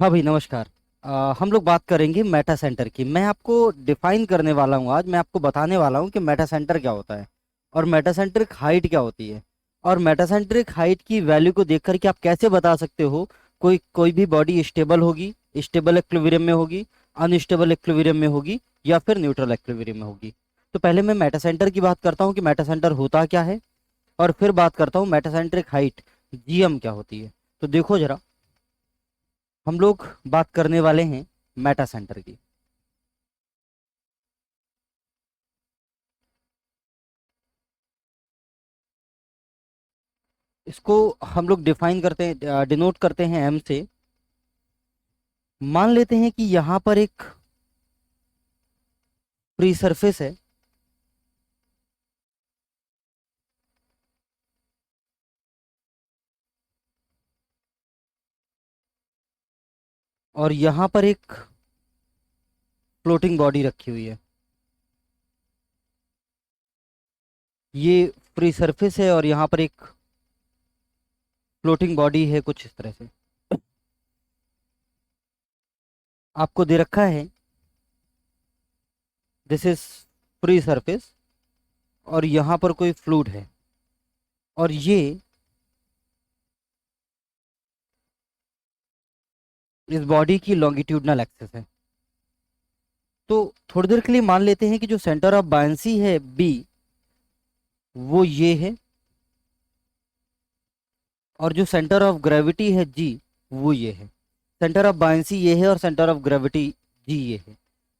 हाँ भाई नमस्कार। हम लोग बात करेंगे मेटा सेंटर की। मैं आपको डिफाइन करने वाला हूँ। आज मैं आपको बताने वाला हूँ कि मेटा सेंटर क्या होता है और मेटासेंट्रिक हाइट क्या होती है। और मेटासेंट्रिक हाइट की वैल्यू को देख करके आप कैसे बता सकते हो कोई कोई भी बॉडी स्टेबल होगी, स्टेबल इक्विलिब्रियम में होगी, अनस्टेबल इक्विलिब्रियम में होगी या फिर न्यूट्रल इक्विलिब्रियम में होगी। तो पहले मैं मेटा सेंटर की बात करता हूँ कि मेटा सेंटर होता क्या है, और फिर बात करता हूँ मेटासेंट्रिक हाइट जीएम क्या होती है। तो देखो जरा, हम लोग बात करने वाले हैं मेटा सेंटर की। इसको हम लोग डिफाइन करते हैं, डिनोट करते हैं एम से। मान लेते हैं कि यहाँ पर एक फ्री सरफेस है और यहाँ पर एक फ्लोटिंग बॉडी रखी हुई है। ये फ्री सरफेस है और यहाँ पर एक फ्लोटिंग बॉडी है कुछ इस तरह से। आपको दे रखा है दिस इज फ्री सरफेस और यहाँ पर कोई फ्लूइड है और ये इस बॉडी की लॉन्गिट्यूडनल एक्सिस है। तो थोड़ी देर के लिए मान लेते हैं कि जो सेंटर ऑफ बायंसी है बी, वो ये है, और जो सेंटर ऑफ ग्रेविटी है जी, वो ये है। सेंटर ऑफ बायंसी ये है और सेंटर ऑफ ग्रेविटी जी ये है।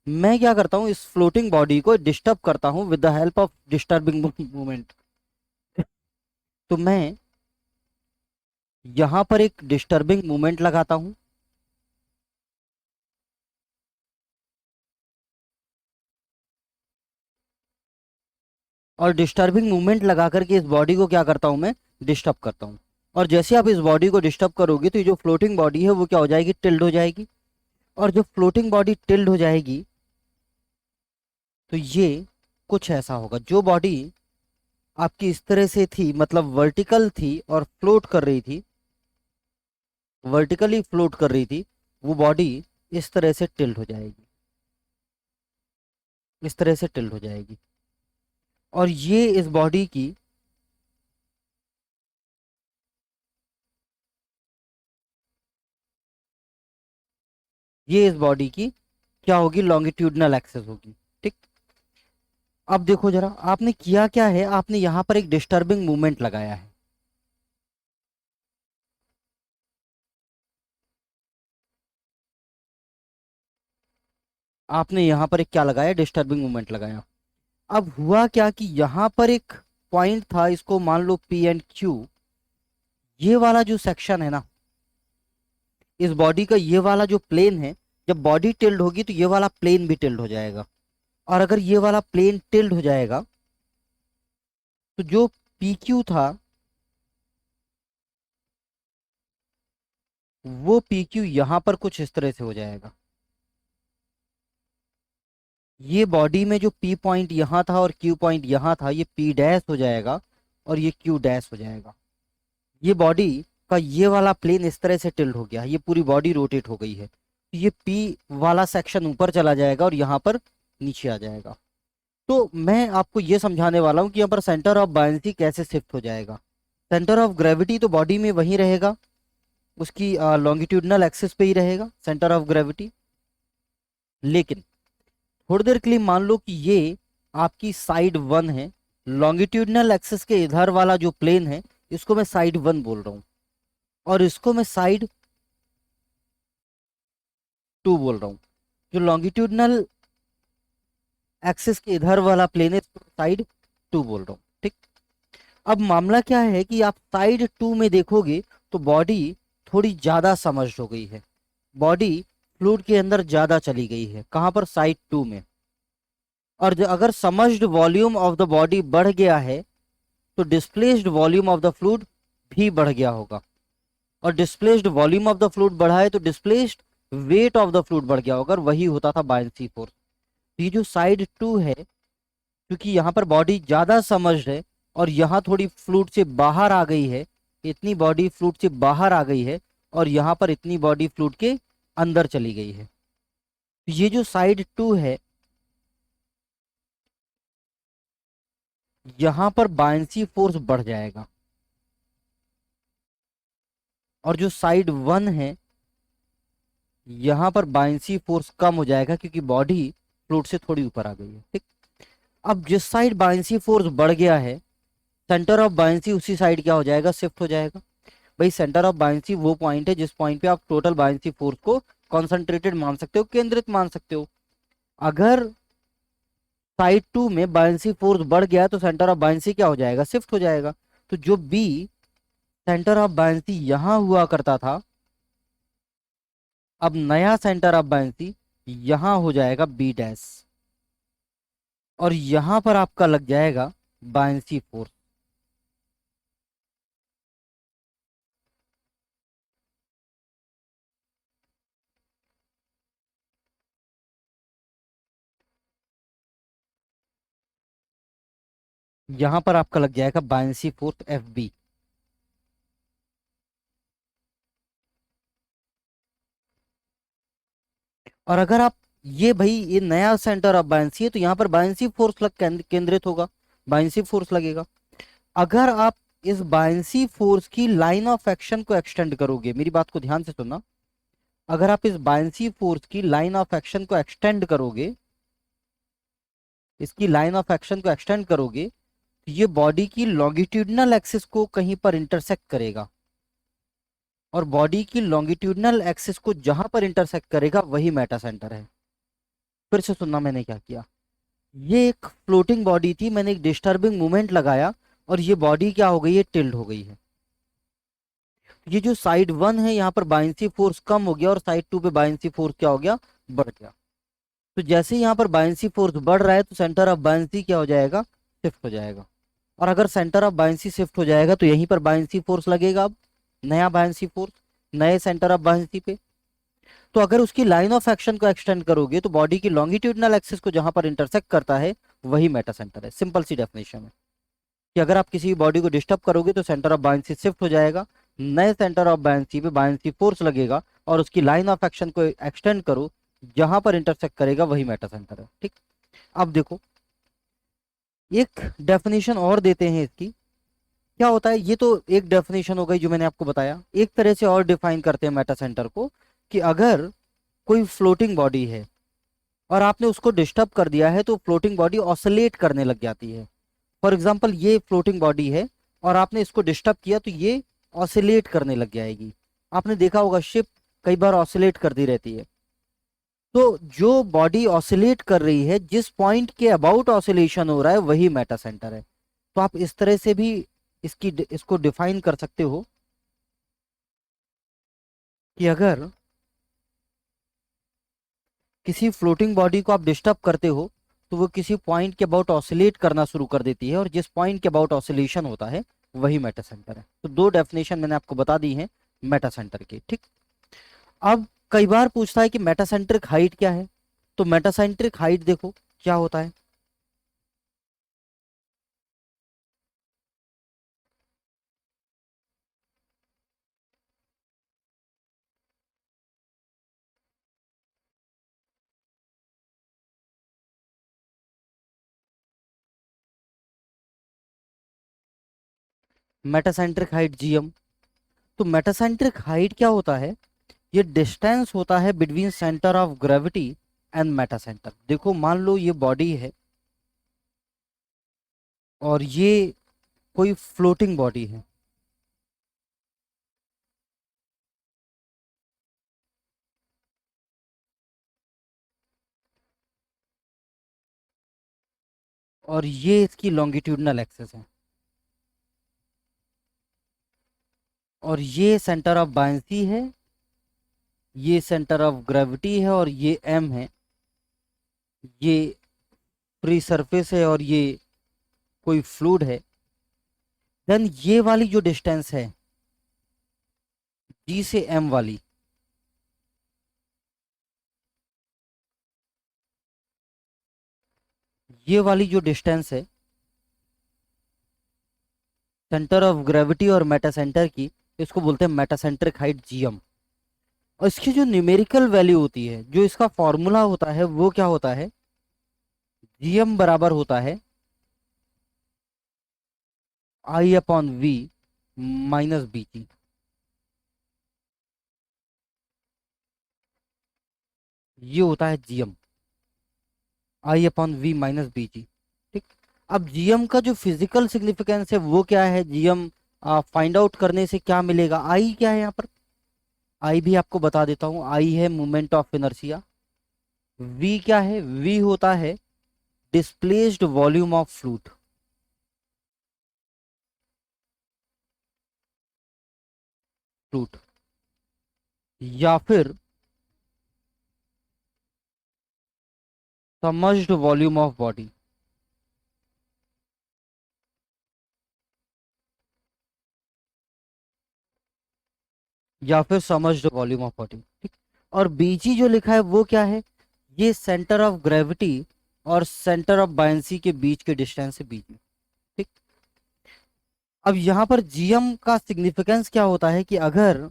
मैं क्या करता हूँ, इस फ्लोटिंग बॉडी को डिस्टर्ब करता हूँ with the help of disturbing moment. तो मैं यहां पर एक डिस्टर्बिंग मोमेंट लगाता हूं और डिस्टर्बिंग मूवमेंट लगा करके इस बॉडी को क्या करता हूं, मैं डिस्टर्ब करता हूं। और जैसे आप इस बॉडी को डिस्टर्ब करोगे तो ये जो फ्लोटिंग बॉडी है वो क्या हो जाएगी, टिल्ड हो जाएगी। और जब फ्लोटिंग बॉडी टिल्ड हो जाएगी तो ये कुछ ऐसा होगा। जो बॉडी आपकी इस तरह से थी, मतलब वर्टिकल थी और फ्लोट कर रही थी, वर्टिकली फ्लोट कर रही थी, वो बॉडी इस तरह से टिल्ड हो जाएगी, इस तरह से टिल्ड हो जाएगी। और ये इस बॉडी की ये इस बॉडी की क्या होगी, लॉन्गिट्यूडनल एक्सेस होगी। ठीक। अब देखो जरा, आपने किया क्या है, आपने यहां पर एक डिस्टर्बिंग मूवमेंट लगाया है। आपने यहां पर एक क्या लगाया, डिस्टर्बिंग मूवमेंट लगाया। अब हुआ क्या कि यहां पर एक पॉइंट था, इसको मान लो पी एंड क्यू। ये वाला जो सेक्शन है ना, इस बॉडी का ये वाला जो प्लेन है, जब बॉडी टिल्ड होगी तो ये वाला प्लेन भी टिल्ड हो जाएगा। और अगर ये वाला प्लेन टिल्ड हो जाएगा तो जो पी क्यू था वो पी क्यू यहां पर कुछ इस तरह से हो जाएगा। ये बॉडी में जो पी पॉइंट यहां था और क्यू पॉइंट यहां था, ये पी डैश हो जाएगा और ये क्यू डैश हो जाएगा। ये बॉडी का ये वाला प्लेन इस तरह से टिल्ट हो गया, ये पूरी बॉडी रोटेट हो गई है। तो ये पी वाला सेक्शन ऊपर चला जाएगा और यहाँ पर नीचे आ जाएगा। तो मैं आपको ये समझाने वाला हूँ कि यहाँ पर सेंटर ऑफ बायंसी कैसे शिफ्ट हो जाएगा। सेंटर ऑफ ग्रेविटी तो बॉडी में वहीं रहेगा, उसकी लॉन्गिट्यूडनल एक्सिस पे ही रहेगा सेंटर ऑफ ग्रेविटी। लेकिन थोड़ी देर के लिए मान लो कि ये आपकी साइड वन है, लॉन्गिट्यूडनल एक्सिस के इधर वाला जो प्लेन है इसको मैं साइड वन बोल रहा हूँ और इसको मैं साइड टू बोल रहा हूँ। जो लॉन्गिट्यूडनल एक्सिस के इधर वाला प्लेन है इसको साइड टू बोल रहा हूँ। ठीक। अब मामला क्या है कि आप साइड टू में देखोगे तो बॉडी थोड़ी ज्यादा समर्ज्ड हो गई है, बॉडी फ्लूइड के अंदर ज्यादा चली गई है। कहां पर, साइड टू में। और अगर समर्ज्ड वॉल्यूम ऑफ द बॉडी बढ़ गया है तो displaced volume of the fluid भी बढ़ गया होगा। और displaced volume of the fluid बढ़ा है तो displaced weight of the fluid बढ़ गया होगा, और वही होता था बायंसी फोर्स। ये जो साइड टू है, क्योंकि यहाँ पर बॉडी ज्यादा समर्ज्ड है और यहाँ थोड़ी फ्लूइड से बाहर आ गई है, इतनी बॉडी फ्लूइड से बाहर आ गई है और यहाँ पर इतनी बॉडी फ्लूइड के अंदर चली गई है। तो ये जो साइड 2 है, यहां पर बायंसी फोर्स बढ़ जाएगा, और जो साइड 1 है यहां पर बायंसी फोर्स कम हो जाएगा, क्योंकि बॉडी फ्लूइड से थोड़ी ऊपर आ गई है। ठीक। अब जिस साइड बायंसी फोर्स बढ़ गया है, सेंटर ऑफ बायंसी उसी साइड क्या हो जाएगा, शिफ्ट हो जाएगा। भाई सेंटर ऑफ बायंसी वो पॉइंट है जिस पॉइंट पे आप टोटल बायंसी फोर्स को कॉन्सेंट्रेटेड मान सकते हो, केंद्रित मान सकते हो। अगर साइड 2 में बायंसी फोर्स बढ़ गया तो सेंटर ऑफ बायंसी क्या हो जाएगा, शिफ्ट हो जाएगा। तो जो बी सेंटर ऑफ बायंसी यहां हुआ करता था, अब नया सेंटर ऑफ बायंसी यहां हो जाएगा बी डैश, और यहां पर आपका लग जाएगा बायंसी फोर्स। यहां पर आपका लग जाएगा बायंसी फोर्स एफ बी। और अगर आप, ये भाई ये नया सेंटर ऑफ बायंसी है तो यहां पर बायंसी फोर्स लग केंद्रित होगा, बायंसी फोर्स लगेगा। अगर आप इस बायंसी फोर्स की लाइन ऑफ एक्शन को एक्सटेंड करोगे, मेरी बात को ध्यान से सुनना, अगर आप इस बायंसी फोर्स की लाइन ऑफ एक्शन को एक्सटेंड करोगे, इसकी लाइन ऑफ एक्शन को एक्सटेंड करोगे, तो ये बॉडी की लॉन्गिट्यूडनल एक्सिस को कहीं पर इंटरसेक्ट करेगा, और बॉडी की लॉन्गिट्यूडनल एक्सिस को जहां पर इंटरसेक्ट करेगा वही मेटा सेंटर है। फिर से सुनना मैंने क्या किया, ये एक फ्लोटिंग बॉडी थी, मैंने एक डिस्टर्बिंग मूवमेंट लगाया और ये बॉडी क्या हो गई है, टिल्ट हो गई है। ये जो साइड 1 है यहाँ पर बायंसी फोर्स कम हो गया, और साइड 2 पे बायंसी फोर्स क्या हो गया, बढ़ गया। तो जैसे ही यहाँ पर बायंसी फोर्स बढ़ रहा है तो सेंटर ऑफ बायंसी क्या हो जाएगा, शिफ्ट हो जाएगा। और अगर सेंटर ऑफ बायंसी शिफ्ट हो जाएगा तो यहीं पर बायंसी फोर्स लगेगा, अब नया बायंसी फोर्स नए सेंटर ऑफ बायंसी पे। तो अगर उसकी लाइन ऑफ एक्शन को एक्सटेंड करोगे तो बॉडी की लॉन्गिट्यूडनल एक्सिस को जहां पर इंटरसेक्ट करता है वही मेटा सेंटर है। सिंपल सी डेफिनेशन है कि अगर आप किसी बॉडी को डिस्टर्ब करोगे तो सेंटर ऑफ बायंसी शिफ्ट हो जाएगा, नए सेंटर ऑफ बायंसी पे बायंसी फोर्स लगेगा, और उसकी लाइन ऑफ एक्शन को एक्सटेंड करो, जहां पर इंटरसेक्ट करेगा वही मेटा सेंटर है। ठीक। अब देखो एक डेफिनेशन और देते हैं इसकी, क्या होता है, ये तो एक डेफिनेशन हो गई जो मैंने आपको बताया। एक तरह से और डिफाइन करते हैं मेटा सेंटर को, कि अगर कोई फ्लोटिंग बॉडी है और आपने उसको डिस्टर्ब कर दिया है तो फ्लोटिंग बॉडी ऑसिलेट करने लग जाती है। फॉर एग्जाम्पल ये फ्लोटिंग बॉडी है और आपने इसको डिस्टर्ब किया तो ये ऑसिलेट करने लग जाएगी। आपने देखा होगा शिप कई बार ऑसिलेट करती रहती है। तो जो बॉडी ऑसिलेट कर रही है, जिस पॉइंट के अबाउट ऑसिलेशन हो रहा है वही मेटा सेंटर है। तो आप इस तरह से भी इसको डिफाइन कर सकते हो कि अगर किसी फ्लोटिंग बॉडी को आप डिस्टर्ब करते हो तो वो किसी पॉइंट के अबाउट ऑसिलेट करना शुरू कर देती है, और जिस पॉइंट के अबाउट ऑसिलेशन होता है वही मेटा सेंटर है। तो दो डेफिनेशन मैंने आपको बता दी है मेटा सेंटर की। ठीक। अब कई बार पूछता है कि मेटासेंट्रिक हाइट क्या है, तो मेटासेंट्रिक हाइट देखो क्या होता है। Metacentric height GM. तो मेटासेंट्रिक हाइट क्या होता है, ये डिस्टेंस होता है between centre of gravity and metacentre. देखो मान लो ये बॉडी है और ये कोई फ्लोटिंग बॉडी है, और ये इसकी लॉन्गिट्यूडनल एक्सिस है, और ये सेंटर ऑफ बायंसी है, ये सेंटर ऑफ ग्रेविटी है, और ये एम है, ये फ्री सरफेस है, और ये कोई फ्लूइड है। देन ये वाली जो डिस्टेंस है जी से एम वाली, ये वाली जो डिस्टेंस है सेंटर ऑफ ग्रेविटी और मेटा सेंटर की, इसको बोलते हैं मेटासेंट्रिक हाइट जीएम। और इसकी जो न्यूमेरिकल वैल्यू होती है, जो इसका फॉर्मूला होता है, वो क्या होता है, जीएम बराबर होता है I upon V minus BG. ये होता है GM, I upon V minus BG. ठीक। अब जीएम का जो फिजिकल सिग्निफिकेंस है वो क्या है, जीएम फाइंड आउट करने से क्या मिलेगा, आई क्या है यहाँ पर, आई भी आपको बता देता हूं, आई है मोमेंट ऑफ इनर्शिया। वी क्या है, वी होता है displaced volume of fluid, fluid, या फिर समझ्ड वॉल्यूम ऑफ बॉडी, या फिर समझ्ड वॉल्यूम ऑफ बॉडी। ठीक। और बीजी जो लिखा है वो क्या है, ये सेंटर ऑफ ग्रेविटी और सेंटर ऑफ बायंसी के बीच के डिस्टेंस है बीजी। ठीक। अब यहां पर जीएम का सिग्निफिकेंस क्या होता है कि अगर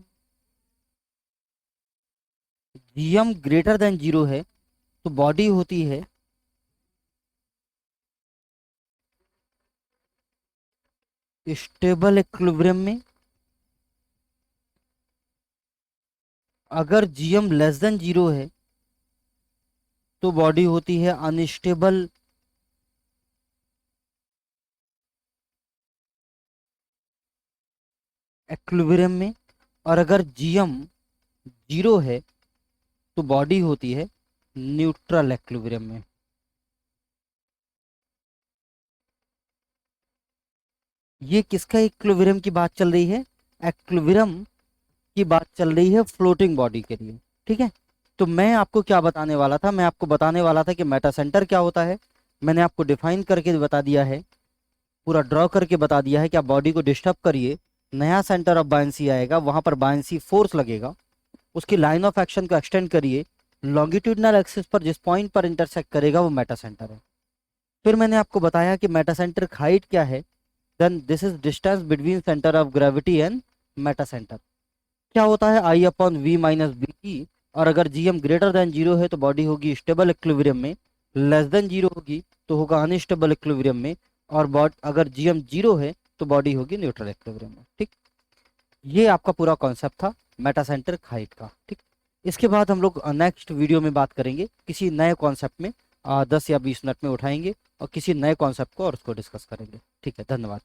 जीएम ग्रेटर देन जीरो है तो बॉडी होती है स्टेबल इक्विलिब्रियम में। अगर जीएम लेस देन जीरो है तो बॉडी होती है अनस्टेबल इक्विलिब्रियम में। और अगर जीएम जीरो है तो बॉडी होती है न्यूट्रल इक्विलिब्रियम में। ये किसका इक्विलिब्रियम की बात चल रही है, इक्विलिब्रियम की बात चल रही है फ्लोटिंग बॉडी के लिए। ठीक है। तो मैं आपको क्या बताने वाला था, मैं आपको बताने वाला था कि मेटा सेंटर क्या होता है। मैंने आपको डिफाइन करके बता दिया है, पूरा ड्रॉ करके बता दिया है कि आप बॉडी को डिस्टर्ब करिए, नया सेंटर ऑफ बायंसी आएगा, वहां पर बायंसी फोर्स लगेगा, उसकी लाइन ऑफ एक्शन को एक्सटेंड करिए, लॉन्गिट्यूडनल एक्सिस पर जिस पॉइंट पर इंटरसेक्ट करेगा वो मेटा सेंटर है। फिर मैंने आपको बताया कि मेटा सेंटर हाइट क्या है, then this is distance between centre of gravity and meta centre. क्या होता है, I upon V minus B E. और अगर जीएम ग्रेटर देन जीरो है तो बॉडी होगी स्टेबल इक्विलिब्रियम में, लेस देन जीरो होगी तो होगा अनस्टेबल इक्विलिब्रियम में, और अगर जीएम जीरो है तो बॉडी होगी न्यूट्रल इक्विलिब्रियम में। ठीक। ये आपका पूरा कॉन्सेप्ट था मेटा सेंटर हाइट का। ठीक। इसके बाद हम लोग नेक्स्ट वीडियो में बात करेंगे किसी नए कॉन्सेप्ट में, 10 या 20 मिनट में उठाएंगे और किसी नए कॉन्सेप्ट को और उसको डिस्कस करेंगे। ठीक है, धन्यवाद।